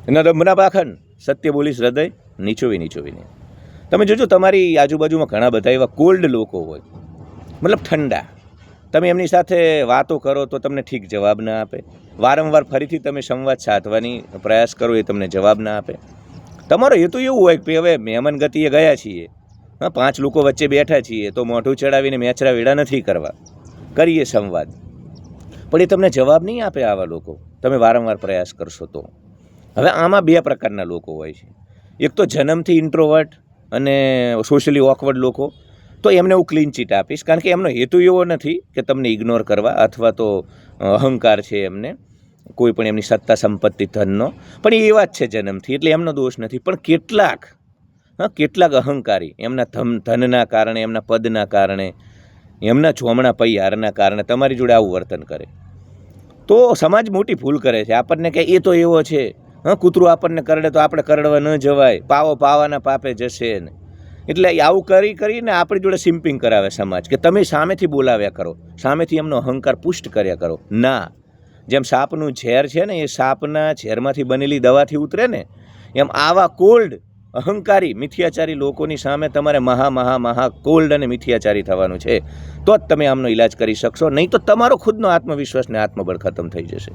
એના દંભના પાખંડ, સત્ય બોલીશ હૃદય નીચોવીને. તમે જોજો તમારી આજુબાજુમાં ઘણા બધા એવા કોલ્ડ લોકો હોય, મતલબ ઠંડા. તમે એમની સાથે વાતો કરો તો તમને ઠીક જવાબ ના આપે. વારંવાર ફરીથી તમે સંવાદ સાધવાની પ્રયાસ કરો એ તમને જવાબ ના આપે. તમારો હેતુ એવું હોય કે હવે મહેમાન ગતિએ ગયા છીએ, હા, 5 લોકો વચ્ચે બેઠા છીએ તો મોઢું ચડાવીને મેચરા વેડા નથી કરવા, કરીએ સંવાદ. પણ એ તમને જવાબ નહીં આપે આવા લોકો, તમે વારંવાર પ્રયાસ કરશો તો. હવે આમાં 2 પ્રકારના લોકો હોય છે. એક તો જન્મથી ઇન્ટ્રોવર્ટ અને સોશિયલી ઓકવર્ડ લોકો, તો એમને હું ક્લીન ચીટ આપીશ, કારણ કે એમનો હેતુ એવો નથી કે તમને ઇગ્નોર કરવા અથવા તો અહંકાર છે એમને કોઈ પણ એમની સત્તા સંપત્તિ ધનનો, પણ એ એવા જ છે જન્મથી, એટલે એમનો દોષ નથી. પણ કેટલાક અહંકારી એમના ધનના કારણે, એમના પદના કારણે, એમના ચોમણા પૈયારના કારણે તમારી જોડે આવું વર્તન કરે, તો સમાજ મોટી ભૂલ કરે છે. આપણને કે એ તો એવો છે, કૂતરું આપણને કરડે તો આપણે કરડવા ન જવાય, પાવો પાવાના પાપે જશે ને. એટલે આવું કરીને આપણી જોડે સિમ્પિંગ કરાવે સમાજ, કે તમે સામેથી બોલાવ્યા કરો, સામેથી એમનો અહંકાર પુષ્ટ કર્યા કરો. ના, જેમ સાપનું ઝેર છે ને, એ સાપના ઝેરમાંથી બનેલી દવાથી ઉતરે ને, એમ આવા કોલ્ડ અહંકારી મિથ્યાચારી લોકોની સામે તમારે મહા કોલ્ડ અને મિથ્યાચારી થવાનું છે, તો જ તમે આમનો ઈલાજ કરી શકશો. નહીં તો તમારો ખુદનો આત્મવિશ્વાસ ને આત્મબળ ખતમ થઈ જશે.